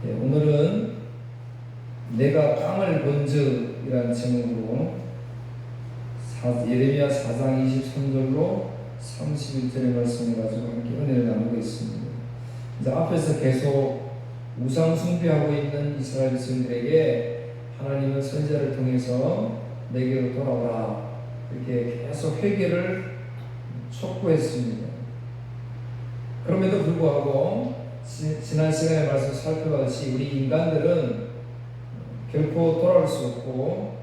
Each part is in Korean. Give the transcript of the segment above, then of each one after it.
오늘은 내가 땅을 본즉 이라는 제목으로 예레미야 4장 23절로 31절의 말씀을 가지고 함께 은혜를 나누고 있습니다. 이제 앞에서 계속 우상 숭배하고 있는 이스라엘 백성들에게 하나님은 선지자를 통해서 내게로 돌아오라 이렇게 계속 회개를 촉구했습니다. 그럼에도 불구하고 지난 시간에 말씀 살펴봤듯이 우리 인간들은 결코 돌아올 수 없고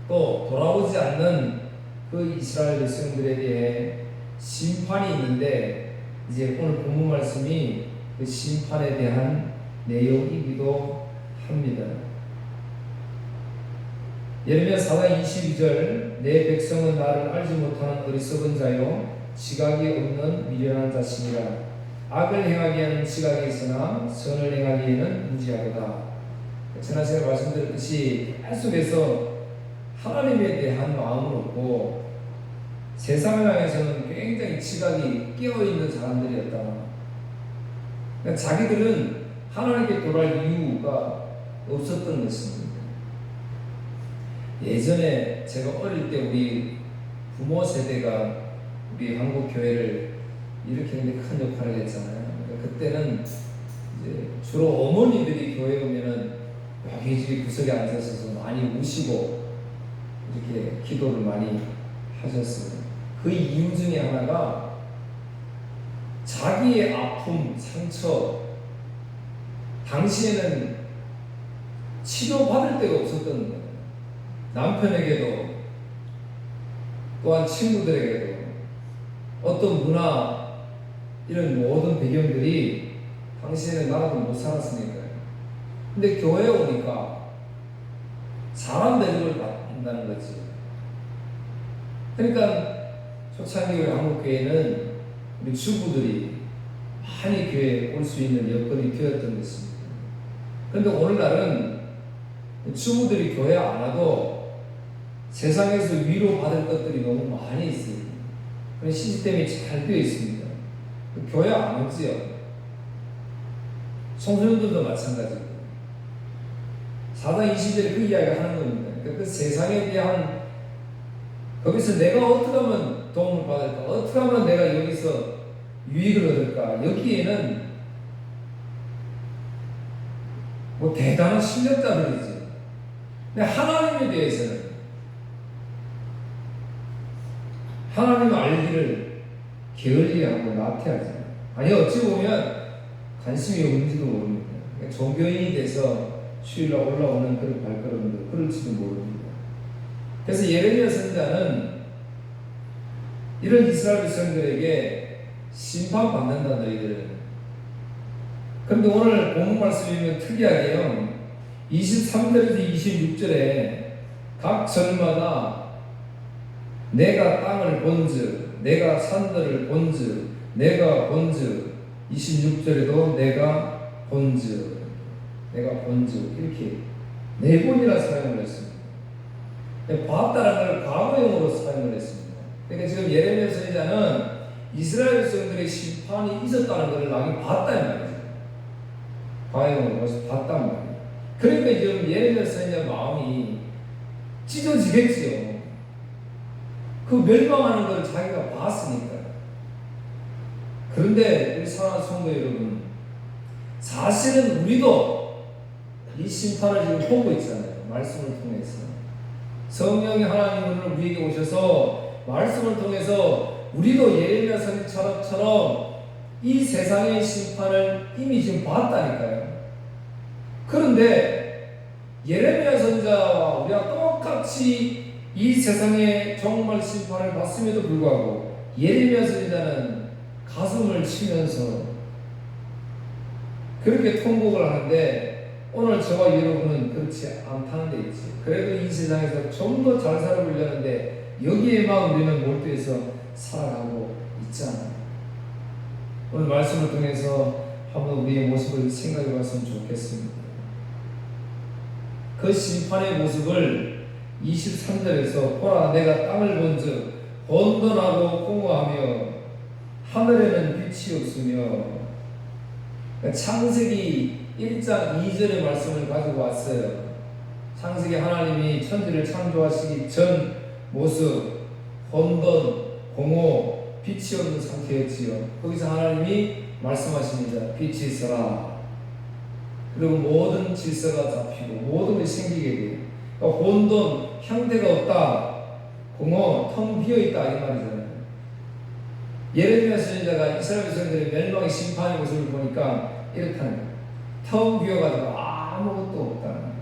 또 돌아오지 않는 그 이스라엘 백성들에 대해 심판이 있는데, 이제 오늘 본문 말씀이 그 심판에 대한 내용이기도 합니다. 예레미야 4장 22절 내 백성은 나를 알지 못하는 어리석은 자요 지각이 없는 미련한 자식이라. 악을 행하기에는 지각이 있으나 선을 행하기에는 무지하도다. 지난 시간에 말씀드렸듯이 계속해서 하나님에 대한 마음은 없고 세상을 향해서는 굉장히 지각이 끼어있는 사람들이었다. 그러니까 자기들은 하나님께 돌아갈 이유가 없었던 것입니다. 예전에 제가 어릴 때 우리 부모 세대가 우리 한국 교회를 일으키는 데 큰 역할을 했잖아요. 그러니까 그때는 이제 주로 어머니들이 교회 오면은 여기 집이 구석에 앉아서 많이 우시고 이렇게 기도를 많이 하셨어요. 그 이유 중에 하나가 자기의 아픔, 상처, 당시에는 치료받을 데가 없었던 거예요. 남편에게도 또한 친구들에게도 어떤 문화 이런 모든 배경들이 당시에는 나라도 못 살았으니까요. 근데 교회에 오니까 사람 대접을 받는다는 거지. 그러니까 초창기 한국교회는 우리 주부들이 많이 교회에 올 수 있는 여건이 되었던 것입니다. 그런데 오늘날은 주부들이 교회 안 와도 세상에서 위로받을 것들이 너무 많이 있어요. 그런 시스템이 잘 되어 있습니다. 교회 안 오지요. 청소년들도 마찬가지고. 4장 20절에 그 이야기를 하는 겁니다. 그러니까 그 세상에 대한 거기서 내가 어떻게 하면 도움을 받을까? 어떻게 하면 내가 여기서 유익을 얻을까? 여기에는 뭐 대단한 실력자들이지. 근데 하나님에 대해서는 하나님을 알기를 게을리하고 나태하지. 아니 어찌 보면 관심이 없는지도 모릅니다. 그러니까 종교인이 돼서 주일날 올라오는 그런 발걸음도 그럴지도 모릅니다. 그래서 예레미야 선지자는 이런 이스라엘 백성들에게 심판받는다 너희들은. 그런데 오늘 본문 말씀이면 특이하게요. 23절에서 26절에 각 절마다 내가 땅을 본즉, 내가 산들을 본즉, 내가 본즉, 26절에도 내가 본즉, 내가 본즉 이렇게 네 번이나 사용을 했습니다. 봤다는 걸 과거형으로 사용을 했습니다. 그러니까 지금 예레미야 선지자는 이스라엘 백성들의 심판이 있었다는 것을 나중에 봤다는 말이죠. 과거형으로 벌써 봤단 말이에요. 그러니까 지금 예레미야 선지자 마음이 찢어지겠지요. 그 멸망하는 걸 자기가 봤으니까. 그런데 우리 사랑하는 성도 여러분, 사실은 우리도 이 심판을 지금 보고 있잖아요. 말씀을 통해서. 성령이 하나님은 우리에게 오셔서 말씀을 통해서 우리도 예레미야 선지자처럼 이 세상의 심판을 이미 지금 봤다니까요. 그런데 예레미야 선지자와 우리가 똑같이 이 세상의 정말 심판을 받음에도 불구하고 예레미야 선지자는 가슴을 치면서 그렇게 통곡을 하는데, 오늘 저와 여러분은 그렇지 않다는 데 있지. 그래도 이 세상에서 좀 더 잘 살아보려는데 여기에만 우리는 몰두해서 살아가고 있잖아요. 오늘 말씀을 통해서 한번 우리의 모습을 생각해 봤으면 좋겠습니다. 그 심판의 모습을 23절에서 보라 내가 땅을 본즉 혼돈하고 공허하며 하늘에는 빛이 없으며 창세기 1장 2절의 말씀을 가지고 왔어요. 창세기 하나님이 천지를 창조하시기 전 모습, 혼돈, 공허, 빛이 없는 상태였지요. 거기서 하나님이 말씀하십니다. 빛이 있어라. 그리고 모든 질서가 잡히고 모든 것이 생기게 돼요. 그러니까 혼돈, 형태가 없다. 공허, 텅 비어있다 이 말이잖아요. 예레미야 선지자가 이스라엘 백성들의 멸망의 심판의 모습을 보니까 이렇다는 거예요. 텅 비어가지고 아무것도 없다.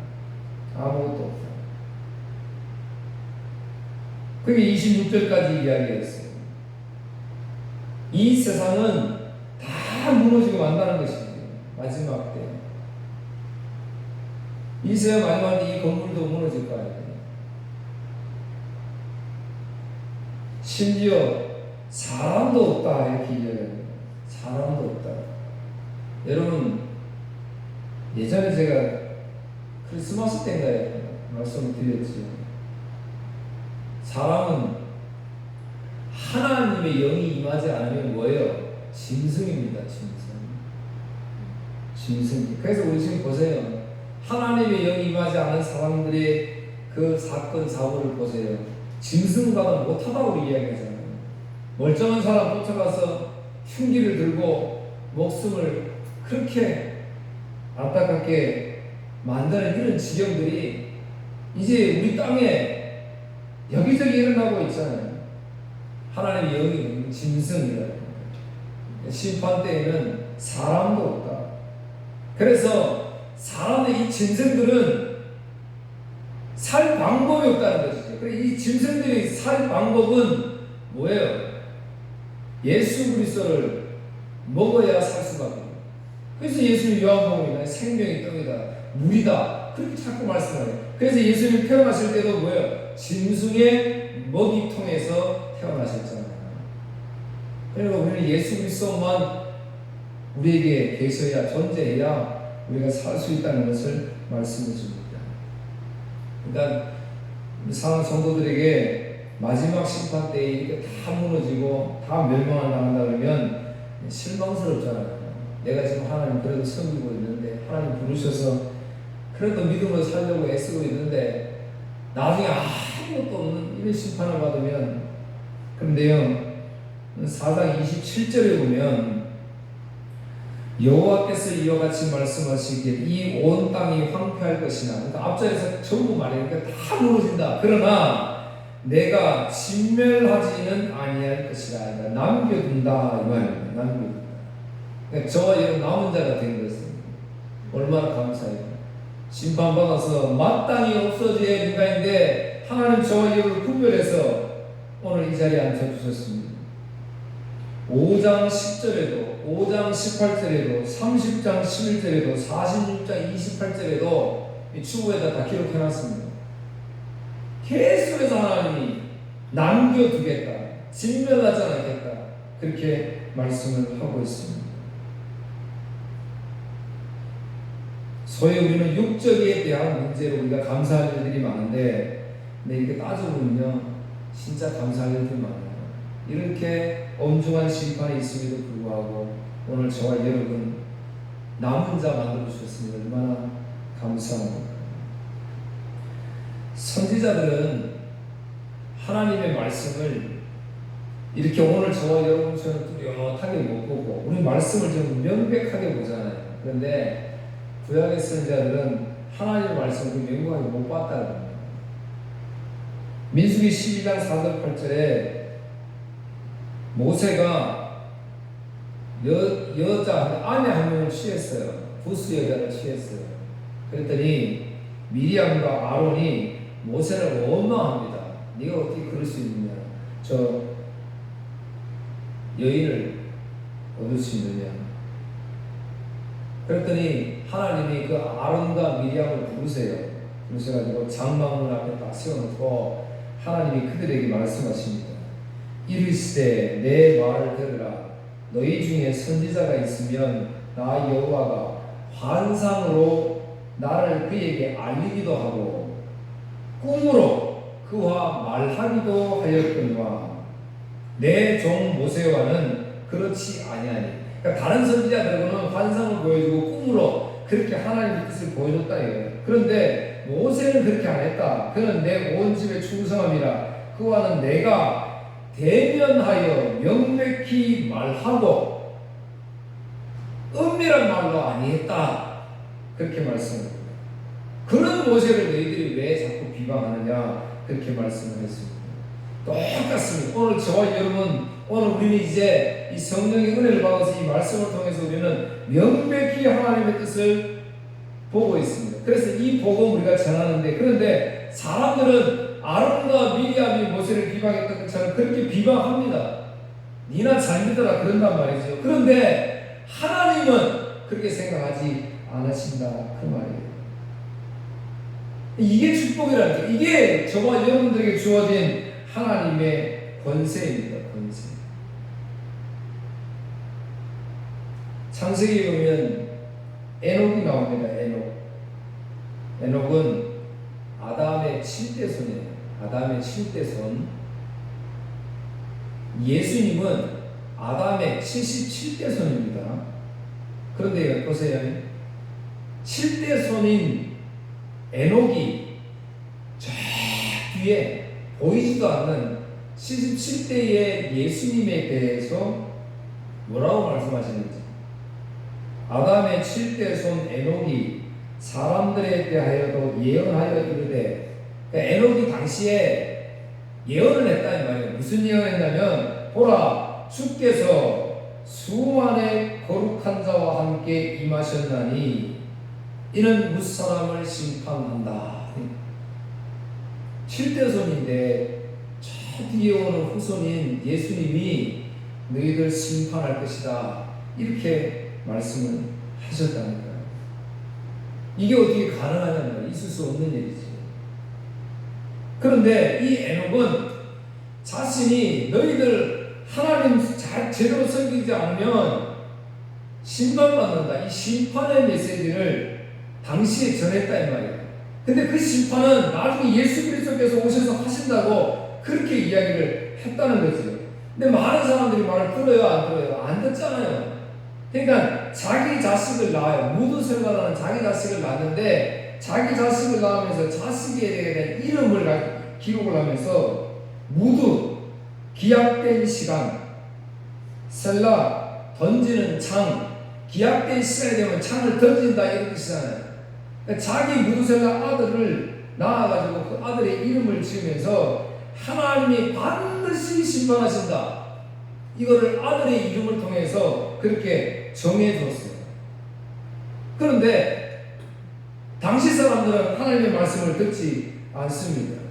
아무것도 없다. 그게 26절까지 이야기했어요. 이 세상은 다 무너지고 만다는 것이죠. 마지막 때. 이 세상 마지막 때 이 건물도 무너질 거 아니에요. 심지어 사람도 없다 이렇게 이야기합니다. 사람도 없다. 여러분 예전에 제가 크리스마스 때인가에 말씀을 드렸지요. 사람은 하나님의 영이 임하지 않으면 뭐예요? 짐승입니다. 짐승. 그래서 우리 지금 보세요. 하나님의 영이 임하지 않은 사람들의 그 사건 사고를 보세요. 짐승과는 못하다고 이야기하잖아요. 멀쩡한 사람 쫓아가서 흉기를 들고 목숨을 그렇게 안타깝게 만드는 이런 지경들이 이제 우리 땅에 여기저기 일어나고 있잖아요. 하나님의 영이 짐승이다. 심판 때에는 사람도 없다. 그래서 사람의 이 짐승들은 살 방법이 없다는 것이죠. 이 짐승들이 살 방법은 뭐예요? 예수 그리스도를 먹어야 살 수밖에 없어요. 그래서 예수님 요한복음에 생명의 떡이다, 물이다 그렇게 자꾸 말씀하세요. 그래서 예수님 태어나실 때도 뭐예요? 짐승의 먹이통에서 태어나셨잖아요. 그러니까 우리는 예수 그리스도만 우리에게 계셔야, 존재해야 우리가 살 수 있다는 것을 말씀해 줍니다. 그러니까 사랑 성도들에게 마지막 심판 때에 이렇게 다 무너지고 다 멸망을 당한다 그러면 실망스럽잖아요. 내가 지금 하나님 그래도 섬기고 있는데, 하나님 부르셔서 그래도 믿음으로 살려고 애쓰고 있는데 나중에 아무것도 없는 이런 심판을 받으면, 그런데요 4장 27절에 보면 여호와께서 이와 같이 말씀하시기에 이 온 땅이 황폐할 것이나, 그러니까 앞절에서 전부 말하니까 다 무너진다. 그러나 내가 진멸하지는 아니할 것이라. 그러니까 남겨둔다 이 말입니다. 남겨둔다. 그러니까 저와 여러분 남은 자가 된 것은 얼마나 감사해요. 심판받아서 마땅히 없어져야 할 인간인데 하나님 저와 여러분을 구별해서 오늘 이 자리에 앉혀주셨습니다. 5장 10절에도, 5장 18절에도, 30장 11절에도, 46장 28절에도 이 추구에다 다 기록해놨습니다. 계속해서 하나님이 남겨두겠다, 진멸하지 않겠다 그렇게 말씀을 하고 있습니다. 소위 우리는 육적에 대한 문제로 우리가 감사할 일들이 많은데, 근데 이렇게 따져보면요 진짜 감사할 일들이 많아요. 이렇게 엄중한 심판이 있음에도 불구하고 오늘 저와 여러분 남은 자 만들어주셨으니 얼마나 감사합니다. 선지자들은 하나님의 말씀을 이렇게 오늘 저와 여러분처럼 뚜렷하게 못 보고 우리 말씀을 좀 명백하게 보잖아요. 그런데 구약의 선지자들은 하나님의 말씀을 명백하게 못 봤다는 겁니다. 민수기 12장 4절 8절에 모세가 여자 아내 한 명을 취했어요. 부스 여자를 취했어요. 그랬더니 미리암과 아론이 모세를 원망합니다. 네가 어떻게 그럴 수 있느냐? 저 여인을 얻을 수 있느냐? 그랬더니 하나님이 그 아론과 미리암을 부르세요. 부르셔가지고 장막문 앞에 딱 세워놓고 하나님이 그들에게 말씀하십니다. 이르시되 내 말을 들으라. 너희 중에 선지자가 있으면 나 여호와가 환상으로 나를 그에게 알리기도 하고 꿈으로 그와 말하기도 하였거니와 내 종 모세와는 그렇지 아니하니. 그러니까 다른 선지자들하고는 환상을 보여주고 꿈으로 그렇게 하나님의 뜻을 보여줬다 이거예요. 그런데 모세는 그렇게 안 했다. 그는 내 온 집에 충성함이라. 그와는 내가 대면하여 명백히 말하고 은밀한 말로 아니했다. 그렇게 말씀합니다. 그런 모세를 너희들이 왜 자꾸 비방하느냐 그렇게 말씀을 했습니다. 똑같습니다. 오늘 저와 여러분, 오늘 우리는 이제 이 성령의 은혜를 받아서 이 말씀을 통해서 우리는 명백히 하나님의 뜻을 보고 있습니다. 그래서 이 복음 우리가 전하는데, 그런데 사람들은 아론과 미리암이 모세를 비방했던 것처럼 그렇게 비방합니다. 니나 잘 믿어라 그런단 말이죠. 그런데 하나님은 그렇게 생각하지 않으신다 그 말이에요. 이게 축복이라는 게, 이게 저와 여러분들에게 주어진 하나님의 권세입니다. 권세. 창세기에 보면 에녹이 나옵니다. 에녹은 아담의 7대손이에요. 아담의 7대손. 예수님은 아담의 77대손입니다. 그런데 보세요. 7대손인 에녹이 저 뒤에 보이지도 않는 77대의 예수님에 대해서 뭐라고 말씀하시는지. 아담의 7대손 에녹이 사람들에 대하여도 예언하여 이르되, 그러니까 에녹이 당시에 예언을 했다 이 말이에요. 무슨 예언했냐면, 보라 주께서 수만의 거룩한 자와 함께 임하셨나니 이는 무사람을 심판한다. 7대손인데 저 뒤에 오는 후손인 예수님이 너희들 심판할 것이다 이렇게 말씀을 하셨다니까요. 이게 어떻게 가능하냐면 있을 수 없는 일이지. 그런데 이 에녹은 자신이 너희들 하나님 잘 제대로 섬기지 않으면 심판받는다, 이 심판의 메시지를 당시에 전했다 이 말이에요. 근데 그 심판은 나중에 예수 그리스도께서 오셔서 하신다고 그렇게 이야기를 했다는 거죠. 근데 많은 사람들이 말을 들어요, 안 들어요? 안 듣잖아요. 그러니까 자기 자식을 낳아요. 무두셀라라는 자기 자식을 낳는데, 자기 자식을 낳으면서 자식에 대한 이름을 기록을 하면서 무두, 기약된 시간, 셀라, 던지는 창, 기약된 시간이 되면 창을 던진다 이런 뜻이잖아요. 그러니까 자기 무두셀라 아들을 낳아가지고 그 아들의 이름을 지으면서 하나님이 반드시 심판하신다, 이거를 아들의 이름을 통해서 그렇게 정해줬어요. 그런데 당시 사람들은 하나님의 말씀을 듣지 않습니다.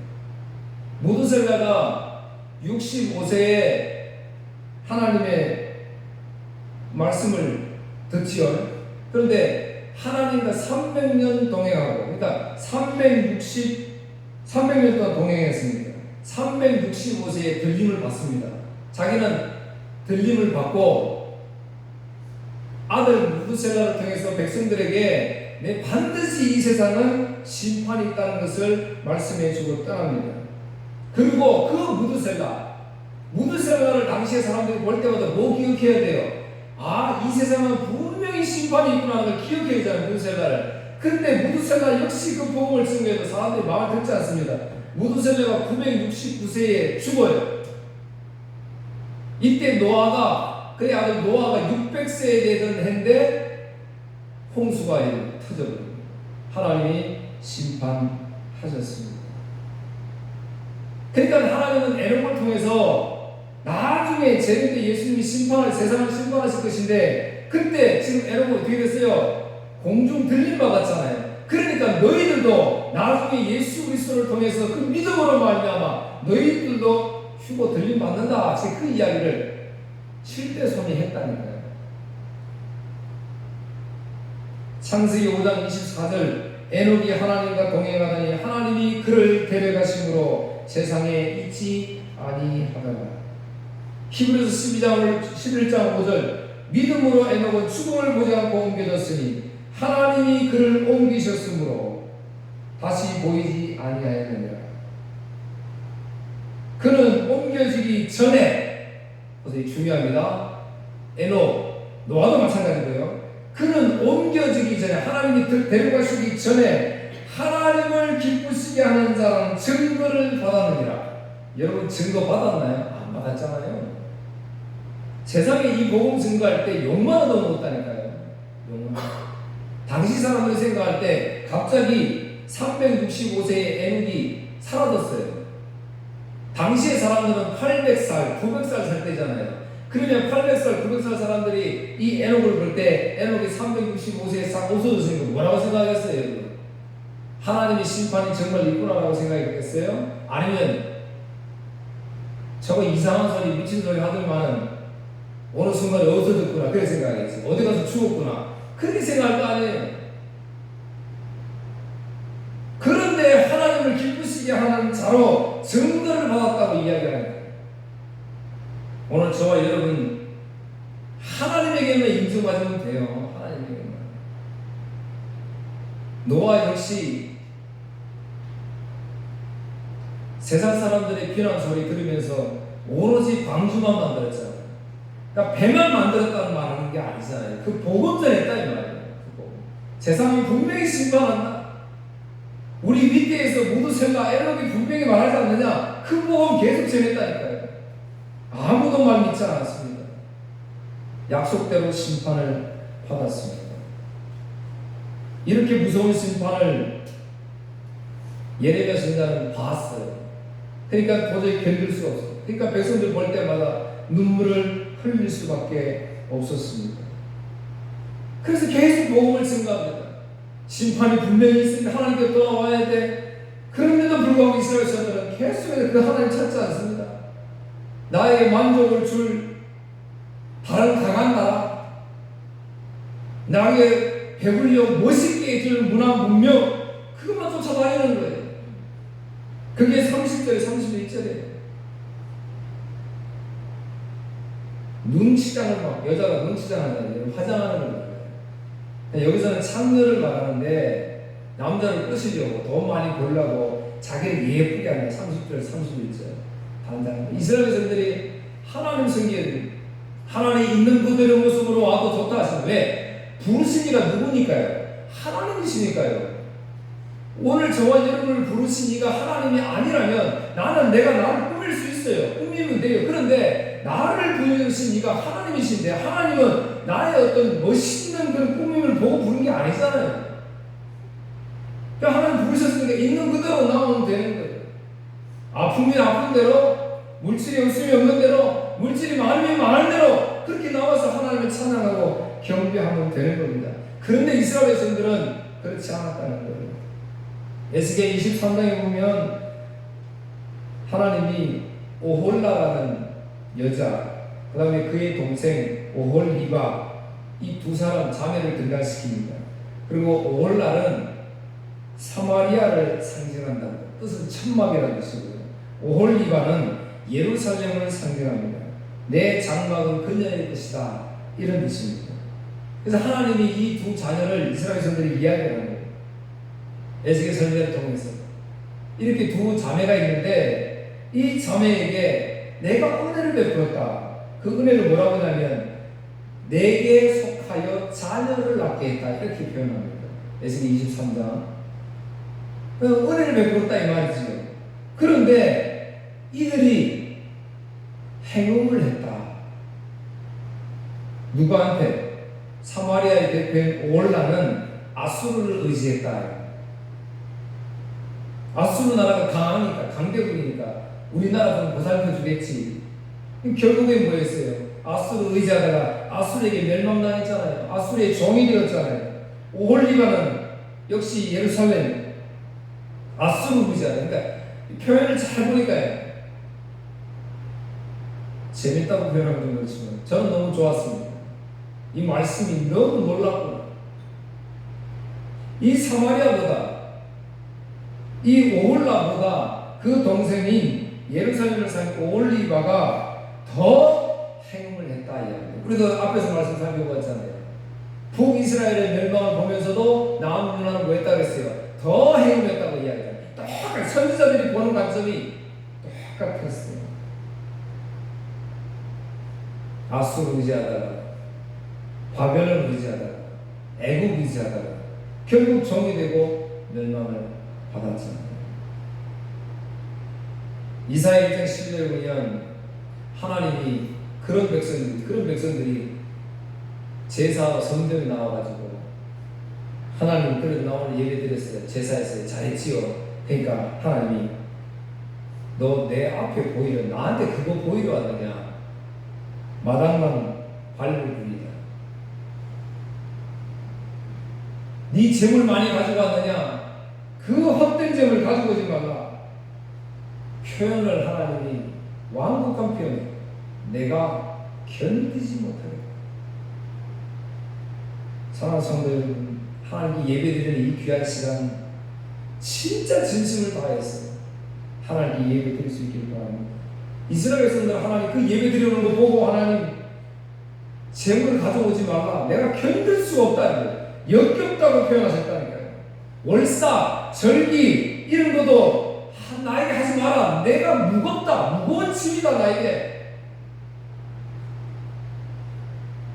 무두셀라가 65세에 하나님의 말씀을 듣지요. 그런데 하나님과 300년 동행하고, 그러니까 300년 동안 동행했습니다. 365세에 들림을 받습니다. 자기는 들림을 받고 아들 무두셀라를 통해서 백성들에게 내 반드시 이 세상은 심판이 있다는 것을 말씀해 주고 떠납니다. 그리고 그 무두셀라를 당시의 사람들이 볼 때마다 뭐 기억해야 돼요? 아, 이 세상은 분명히 심판이 있구나 하는 걸 기억해야 되잖아요, 무두셀라를. 근데 무두셀라 역시 그 복음을 증거해도 사람들이 마음을 듣지 않습니다. 무두셀라가 969세에 죽어요. 이때 노아가, 그의 아들 노아가 600세에 되던 해인데 홍수가 터져버립니다. 하나님이 심판하셨습니다. 그러니까 하나님은 에녹을 통해서 나중에 재림 때 예수님이 세상을 심판하실 것인데, 그때 지금 에녹은 어떻게 됐어요? 공중 들림 받았잖아요. 그러니까 너희들도 나중에 예수 그리스도를 통해서 그 믿음으로 말미암아 너희들도 휴고 들림 받는다. 그 이야기를 7대손이 했다니까요. 창세기 5장 24절, 에녹이 하나님과 동행하더니 하나님이 그를 데려가심으로 세상에 있지 아니하더라. 히브리서 11장 5절, 믿음으로 에녹은 죽음을 보지 않고 옮겨졌으니 하나님이 그를 옮기셨으므로 다시 보이지 아니하였느니라. 그는 옮겨지기 전에, 그것이 중요합니다. 에녹 노아도 마찬가지고요. 그는 옮겨지기 전에, 하나님이 데려가시기 전에 하나님을 기쁘시게 하는 자는 증거를 받았느니라. 여러분 증거 받았나요? 안 받았잖아요. 세상에 이 복음 증거할 때 욕만 얻어 먹었다니까요. 욕만. 당시 사람들이 생각할 때 갑자기 365세의 에녹이 사라졌어요. 당시의 사람들은 800살, 900살 살 때잖아요. 그러면 800살, 900살 사람들이 이 에녹을 볼 때 에녹이 365세에 싹 없어졌으니까 뭐라고 생각하겠어요, 여러분? 하나님의 심판이 정말 있구나라고 생각했겠어요? 아니면 저거 이상한 소리, 미친 소리 하더만은 어느 순간에 없어졌구나 그렇게 생각하겠어요. 어디 가서 죽었구나 그렇게 생각할 거 아니에요. 그런데 하나님을 기쁘시게 하는 자로 증거를 받았다고 이야기하는 거예요. 오늘 저와 여러분 하나님에게만 인정받으면 돼요. 하나님에게만. 노아 역시 세상 사람들의 비난 소리 들으면서 오로지 방주만 만들었잖아요. 그러니까 배만 만들었다는 말하는 게 아니잖아요. 그 복음 전했다 이 말이에요. 그 복음. 세상이 분명히 심판한다. 우리 밑에에서 모두 생각 에녹이 분명히 말하지 않느냐? 그 복음 계속 전했다니까요. 아무도 말 믿지 않았습니다. 약속대로 심판을 받았습니다. 이렇게 무서운 심판을 예레미야 선지자는 봤어요. 그러니까 도저히 견딜 수가 없어요. 그러니까 백성들 볼 때마다 눈물을 흘릴 수밖에 없었습니다. 그래서 계속 복음을 증거합니다. 심판이 분명히 있으니까 하나님께 돌아와야 돼. 그런데도 불구하고 이스라엘 자들은 계속해서 그 하나님 찾지 않습니다. 나에게 만족을 줄 다른 강한 나라, 나에게 배불려 멋있게 해줄 문화 문명, 그것만 쫓아다니는 거예요. 그게 30절에 31절이에요. 눈치장을 막, 여자가 눈치장을 화장하는 걸 말해요. 여기서는 창녀를 말하는데 남자를 꼬시려고 돈 많이 벌려고 자기를 예쁘게 하는 30절 31절 단장. 이스라엘 백성들이 하나님 섬기는 하나님 있는 그대로 모습으로 와도 좋다 하시는 왜? 부르신 이가 누구니까요? 하나님이시니까요. 오늘 저와 여러분을 부르신 이가 하나님이 아니라면 내가 나를 꾸밀 수 있어요. 꾸미면 돼요. 그런데 나를 부르신 이가 하나님이신데 하나님은 나의 어떤 멋있는 그런 꾸밈을 보고 부른 게 아니잖아요. 그러니까 하나님 부르셨으니까 있는 그대로 나오면 되는 거예요. 아픔이 아픈 대로, 물질이 없으면 없는 대로, 물질이 많으면 많은 대로 그렇게 나와서 하나님을 찬양하고 경배하면 되는 겁니다. 그런데 이스라엘 백성들은 그렇지 않았다는 거예요. 에스겔 23장에 보면 하나님이 오홀라라는 여자, 그 다음에 그의 동생 오홀리바, 이 두 사람 자매를 등장시킵니다. 그리고 오홀라는 사마리아를 상징한다고, 뜻은 천막이라는 뜻이고요. 오홀리바는 예루살렘을 상징합니다. 내 장막은 그녀의 것이다, 이런 뜻입니다. 그래서 하나님이 이 두 자녀를 이스라엘 백성들이 이야기하는 거예요. 에스겔 선지자를 통해서 이렇게 두 자매가 있는데 이 자매에게 내가 은혜를 베풀었다. 그 은혜를 뭐라고 하냐면 내게 속하여 자녀를 낳게 했다, 이렇게 표현합니다. 에스겔 23장. 은혜를 베풀었다 이 말이지요. 그런데 이들이 행음을 했다. 누구한테? 사마리아의 대표인 오홀라는 아수르를 의지했다. 아수르 나라가 강하니까, 강대국이니까 우리나라 좀 보살펴 주겠지. 결국에 뭐였어요? 아수르 의지하다가 아수르에게 멸망당했잖아요. 아수르의 종이 되었잖아요. 오홀리바는 역시 예루살렘 아수르 의지하다. 그러니까 표현을 잘 보니까요. 재밌다고 표현하면 그렇지만 저는 너무 좋았습니다. 이 말씀이 너무 놀랍구나. 이 사마리아보다, 이 오홀라보다 그 동생인 예루살렘을 산 오홀리바가 더 행음을 했다 이야기예요. 우리도 앞에서 말씀 살펴봤잖아요. 북이스라엘의 멸망을 보면서도 남은 문화는 뭐 했다고 했어요? 더 행음했다고 이야기해요. 똑같이 선지자들이 보는 관점이 똑같았어요. 아수르 의지하다가 바벨을 의지하다가 애굽 의지하다가 결국 종이 되고 멸망을 받았잖아요. 이사야 1장 11절에 보면 하나님이 그런 백성들이 제사 성전에 나와가지고 하나님 그래도 나 오늘 예배 드렸어요. 제사했어요. 잘했지요. 그러니까 하나님이 너 내 앞에 보이려 나한테 그거 보이려 하느냐. 마당만 발로 굴리냐. 네 재물 많이 가지고 왔느냐. 그 헛된 재물 가지고 오지 말라. 표현을 하나님이 완곡한 표현. 내가 견디지 못하겠다. 사랑하는 성도 여러분, 하나님께 예배드리는 이 귀한 시간 진짜 진심을 다해서 하나님께 예배드릴 수 있길 바랍니다. 이스라엘 백성들 하나님 그 예배드리는 거 보고 하나님 재물을 가져오지 말라. 내가 견딜 수가 없다. 역겹다고 표현하셨다니까요. 월사, 절기 이런 것도 나에게 하지 마라. 내가 무겁다. 무거운 짐이다 나에게.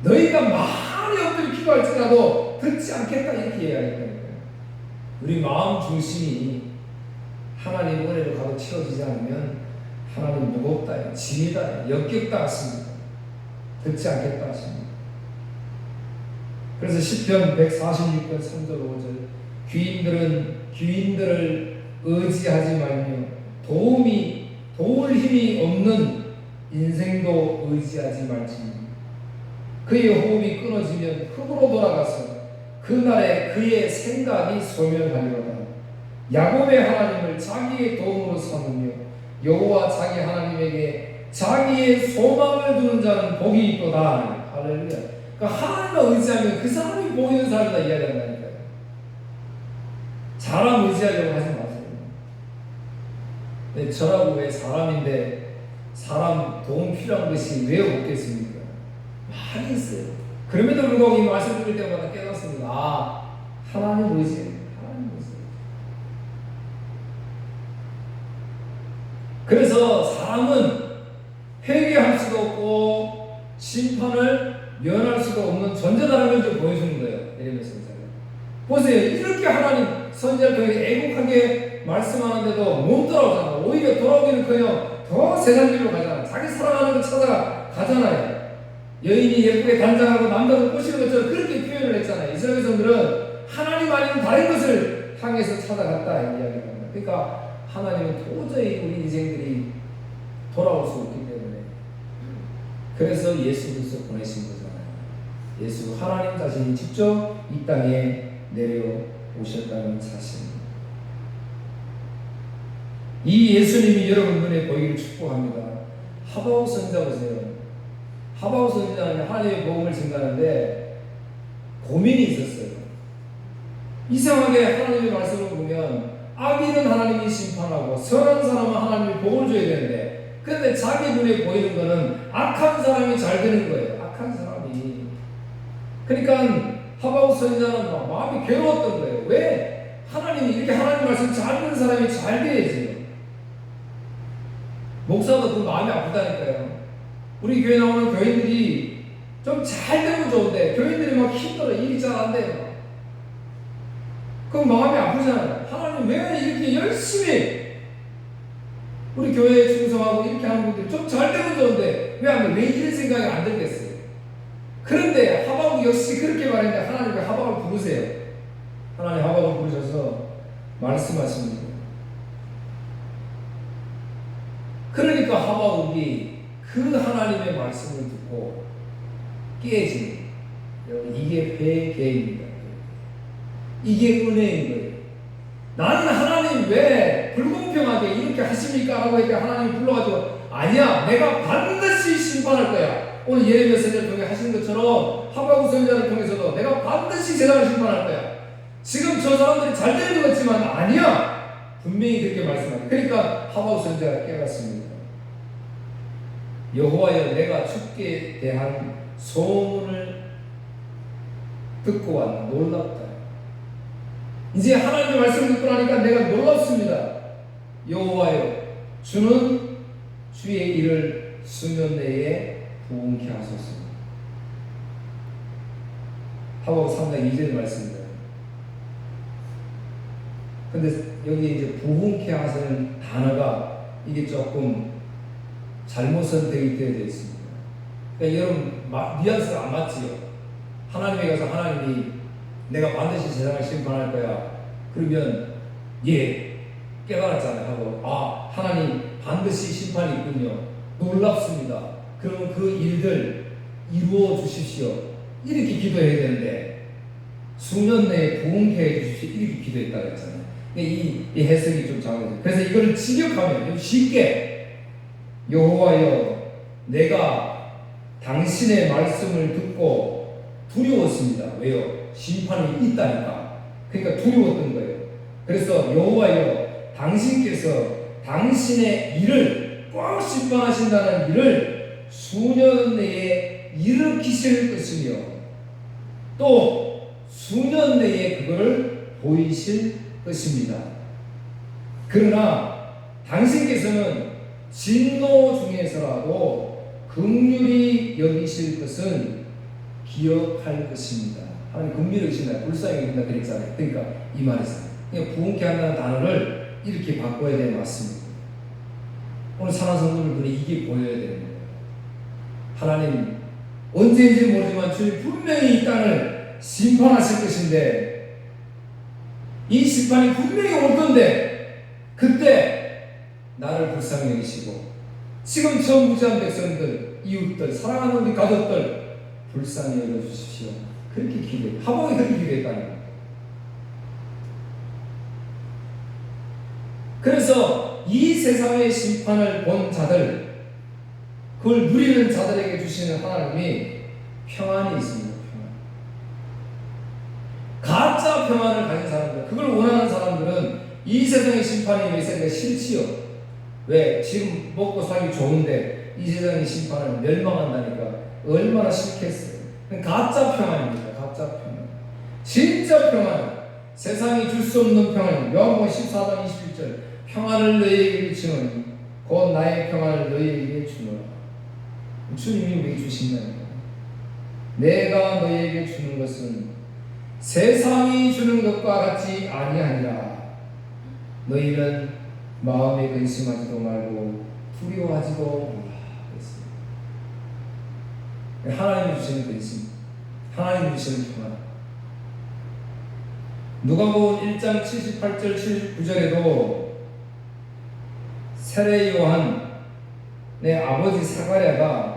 너희가 많이 엎드려 기도할지라도 듣지 않겠다 이렇게 이야기했다니까요. 우리 마음 중심이 하나님 은혜로 가득 채워지지 않으면 하나님 무겁다, 짐이다, 역겹다 하십니다. 듣지 않겠다 하십니다. 그래서 시편 146편 3절 5절 귀인들을 의지하지 말며 도울 힘이 없는 인생도 의지하지 말지. 그의 호흡이 끊어지면 흙으로 돌아가서 그날에 그의 생각이 소멸하리로다. 야곱의 하나님을 자기의 도움으로 삼으며 여호와 자기 하나님에게 자기의 소망을 두는 자는 복이 있도다. 할렐루야. 그러니까 하나님을 의지하면 그 사람이 보이는 사람이다 이야기한다니까요. 사람 의지하려고 하지 마세요. 네, 저라고 왜 사람인데 사람 도움 필요한 것이 왜 없겠습니까? 많이 있어요. 그럼에도 불구하고 이 말씀 드릴 때마다 깨닫습니다. 아, 하나님 의지해요. 하나님 의지해요. 그래서 사람은 회개할 수도 없고 심판을 면할 수도 없는 존재다라는 걸 보여주는 거예요. 예레미야 선지자가. 보세요. 이렇게 하나님 선지자를 통해 애국하게 말씀하는데도 못 돌아오잖아. 오히려 돌아오기는커녕 더 세상 길로 가잖아. 자기 사랑하는 걸 찾아가잖아요. 여인이 예쁘게 단장하고 남자도 꼬시는 것처럼 그렇게 표현을 했잖아요. 이스라엘 백성들은 하나님 아니면 다른 것을 향해서 찾아갔다 이야기합니다. 그러니까 하나님은 도저히 우리 인생들이 돌아올 수 없기 때문에 그래서 예수 그리스도 보내신 거잖아요. 예수 하나님 자신이 직접 이 땅에 내려오셨다는 사실입니다. 이 예수님이 여러분 눈에 보이기를 축복합니다. 하바국 선지자 보세요. 하바국 선지자는 하나님의 복음을 전가하는데 고민이 있었어요. 이상하게 하나님의 말씀을 보면 악인은 하나님이 심판하고 선한 사람은 하나님이 복을 줘야 되는데 그런데 자기 눈에 보이는 거는 악한 사람이 잘 되는 거예요. 악한 사람이. 그러니까 하바국 선지자는 마음이 괴로웠던 거예요. 왜 하나님이 이렇게 하나님 말씀 잘 듣는 사람이 잘 돼야지. 목사도 그 마음이 아프다니까요. 우리 교회 나오는 교인들이 좀 잘 되면 좋은데 교인들이 막 힘들어. 일이 잘 안 돼요. 그럼 마음이 아프잖아요. 하나님 왜 이렇게 열심히 우리 교회에 충성하고 이렇게 하는 분들이 좀 잘 되면 좋은데 왜 안 돼? 왜 이런 생각이 안 들겠어요? 그런데 하바국 역시 그렇게 말했는데 하나님이 하바국을 부르세요. 하나님 하바국을 부르셔서 말씀하십니다. 그러니까 하바국이 그 하나님의 말씀을 듣고 깨지는 여러분 이게 회개입니다. 이게 은혜인 거예요. 나는 하나님 왜 불공평하게 이렇게 하십니까? 라고 했더니 하나님이 불러가지고 아니야 내가 반드시 심판할 거야. 오늘 예레미야 선지자를 통해 하신 것처럼 하바국 선지자를 통해서도 내가 반드시 세상을 심판할 거야. 지금 저 사람들이 잘 되는 것 같지만 아니야. 분명히 그렇게 말씀합니다. 그러니까 하바국 선지자가 깨닫습니다. 여호와여 내가 주께 대한 소문을 듣고 왔나 놀랍다. 이제 하나님의 말씀을 듣고 나니까 내가 놀랍습니다. 여호와여 주는 주의 일을 수년 내에 부응케 하소서. 하박국 3장 2절 말씀입니다. 근데 여기 이제 부흥케 하시는 단어가 이게 조금 잘못 선택이 되어 있습니다. 그러니까 여러분 뉘앙스가 안 맞지요. 하나님에 가서 하나님이 내가 반드시 세상을 심판할 거야. 그러면 예 깨달았잖아요 하고 하나님 반드시 심판이 있군요. 놀랍습니다. 그러면 그 일들 이루어 주십시오. 이렇게 기도해야 되는데 수년 내에 부흥케 해 주십시오. 이렇게 기도했다고 했잖아요. 이 해석이 좀 잘못돼요. 그래서 이걸 직역하면 쉽게 여호와여 내가 당신의 말씀을 듣고 두려웠습니다. 왜요? 심판이 있다니까. 그러니까 두려웠던 거예요. 그래서 여호와여 당신께서 당신의 일을 꼭 심판하신다는 일을 수년 내에 일으키실 것이며 또 수년 내에 그거를 보이실 것입니다. 그러나 당신께서는 진노 중에서라도 긍휼히 여기실 것은 기억할 것입니다. 하나님 긍휼히 여기신다, 불쌍히 여긴다 그랬잖아요. 그러니까 이 말이잖아요. 그러니까 부흥케 한다는 단어를 이렇게 바꿔야 되는 것 같습니다. 오늘 사랑하는 성도님들이 이게 보여야 되는 거예요. 하나님 언제인지 모르지만 주님 분명히 이 땅을 심판하실 것인데 이 심판이 분명히 올 건데 그때 나를 불쌍히 여기시고 지금 처음 무지한 백성들, 이웃들, 사랑하는 우리 가족들 불쌍히 여겨주십시오. 그렇게 기도해. 하박국이 그렇게 기도했다는 거예요. 그래서 이 세상의 심판을 본 자들, 그걸 누리는 자들에게 주시는 하나님이 평안이 있습니다. 가짜 평안을 가진 사람들, 그걸 원하는 사람들은 이 세상의 심판이 있으니까 싫지요. 왜? 지금 먹고 살기 좋은데 이 세상의 심판을 멸망한다니까 얼마나 싫겠어요. 가짜 평안입니다. 가짜 평안. 진짜 평안, 세상이 줄 수 없는 평안. 요한복음 14장 21절 평안을 너희에게 주노니 곧 나의 평안을 너희에게 주노라. 주님이 우리에게 주신다니까. 내가 너희에게 주는 것은 세상이 주는 것과 같이 아니하니라. 너희는 마음에 근심하지도 말고 두려워하지도 말라. 하나님이 주시는 근심, 하나님이 주시는 평안. 누가복음 1장 78절 79절에도 세례 요한 내 아버지 사가랴가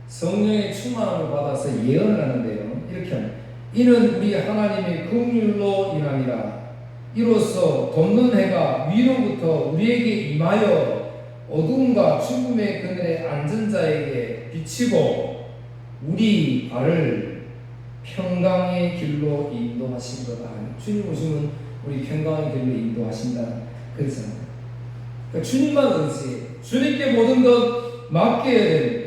성령의 충만함을 받아서 예언을 하는데요. 이렇게 합니다. 이는 우리 하나님의 긍휼로 인함이라. 이로써 돋는 해가 위로부터 우리에게 임하여 어둠과 죽음의 그늘에 앉은 자에게 비치고 우리 발을 평강의 길로 인도하신도다. 주님 오시면 우리 평강의 길로 인도하신다. 그렇잖아요. 그러니까 주님만 의지해. 주님께 모든 것 맡겨야 됩니다.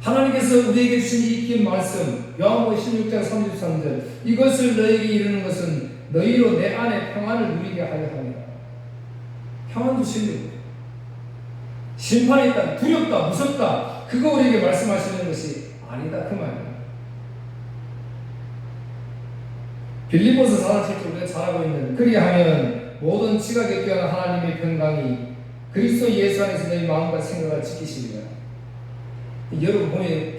하나님께서 우리에게 주신 이 긴 말씀, 요한복음 16장 33절, 이것을 너에게 이르는 것은 너희로 내 안에 평안을 누리게 하려 합니다. 평안 주시는 심판이 있다, 두렵다, 무섭다, 그거 우리에게 말씀하시는 것이 아니다 그 말이에요. 빌립보서 4장 7절 우리가 잘하고 있는 그리하면 모든 지각에 뛰어난 하나님의 평강이 그리스도 예수 안에서 너희 마음과 생각을 지키시리라. 여러분 보면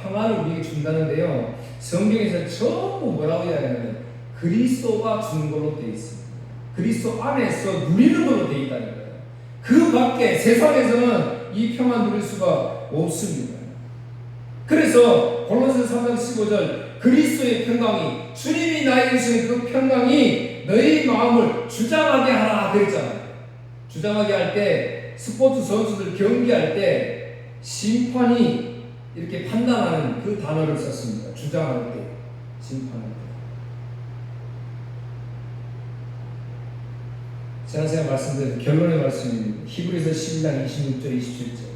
평안을 우리에게 준다는데요. 성경에서 전부 뭐라고 이야기하냐면 그리스도가 주는 걸로 되어 있습니다. 그리스도 안에서 누리는 걸로 되어 있다는 거예요. 그 밖에 세상에서는 이 평안 누릴 수가 없습니다. 그래서 골로새서 3장 15절 그리스도의 평강이 주님이 나에게 주시는 그 평강이 너희 마음을 주장하게 하라 그랬잖아요. 주장하게 할 때 스포츠 선수들 경기할 때 심판이 이렇게 판단하는 그 단어를 썼습니다. 주장할 때, 심판할 때. 제가 말씀드린 결론의 말씀입니다. 히브리서 11장 26절 27절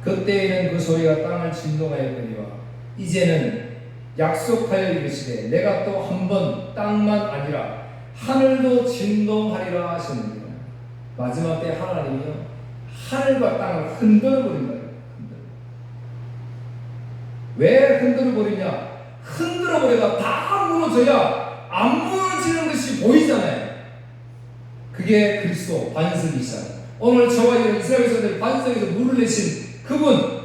그때에는 그 소리가 땅을 진동하였거니와 이제는 약속하여 이르시되 내가 또 한 번 땅만 아니라 하늘도 진동하리라 하셨느니라. 마지막 때 하나님이요 하늘과 땅을 흔들어 버린다. 왜 흔들어 버리냐? 흔들어 버려가 다 무너져야 안 무너지는 것이 보이잖아요. 그게 그리스도 반석이시잖아요. 오늘 저와 여러분 이스라엘 백성들 반석에서 물을 내신 그분,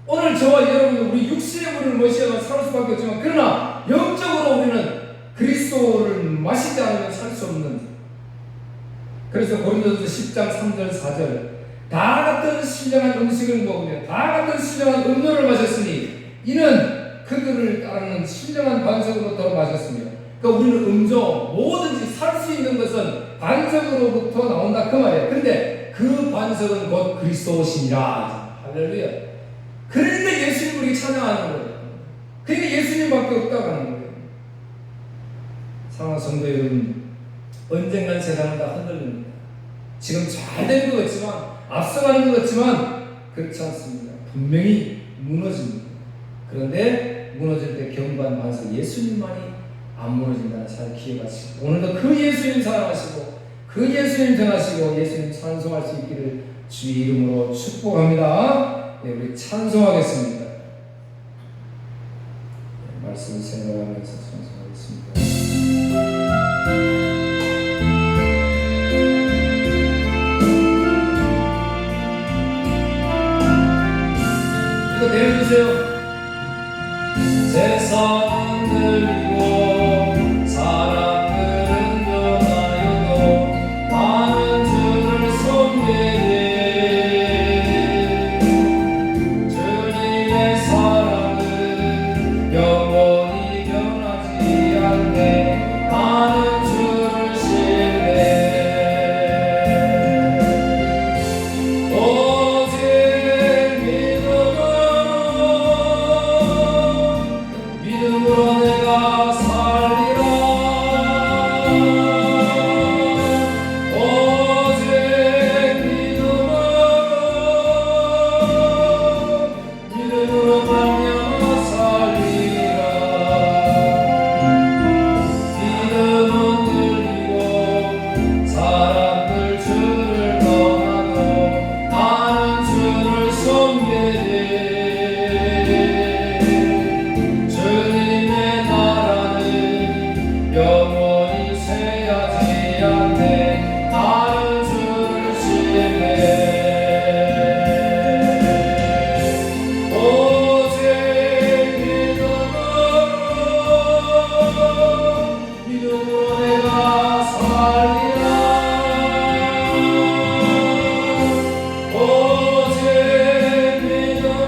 오늘 저와 여러분은 우리 육신의 물을 마셔야 살 수밖에 없지만 그러나 영적으로 우리는 그리스도를 마시지 않으면 살 수 없는, 그래서 고린도전서 10장 3절 4절 다 같은 신령한 음식을 먹으며 다 같은 신령한 음료를 마셨으니 이는 그들을 따르는 신령한 반석으로부터 마셨으며, 그러니까 우리는 음료 뭐든지 살 수 있는 것은 반석으로부터 나온다 그 말이에요. 근데 그 반석은 곧 그리스도시니라. 할렐루야. 그러니까 예수님 우리 찬양하는 거예요. 그러니까 예수님밖에 없다고 하는 거예요. 사랑하는 성도 여러분, 언젠간 세상은 다 흔들립니다. 지금 잘 되는 것 같지만, 앞서가는 것 같지만 그렇지 않습니다. 분명히 무너집니다. 그런데 무너질 때 경관 반석 예수님만이 안 무너진다는 잘 기억하시고, 오늘도 그 예수님 사랑하시고 그 예수님 전하시고 예수님 찬송할 수 있기를 주의 이름으로 축복합니다. 네, 우리 찬송하겠습니다. 네, 말씀을 생각하면서 찬송하겠습니다. 이거 내려주세요. 세상은 들리고 사람들은 변하여도 나는 주를 섬기리. 주님의 사랑은 영원히 변하지 않네. 나는 주를 신뢰. 믿음으로 내가 살리라. 오직 믿음으로 말미암아 살리라. 믿음은 들리고 사람들 주를 떠나도 나는 주를 섬기리. 영원히 쇠하지 않네. 나는 주를 신뢰. 오직 믿음으로 내가 살리라. 오직 믿음으로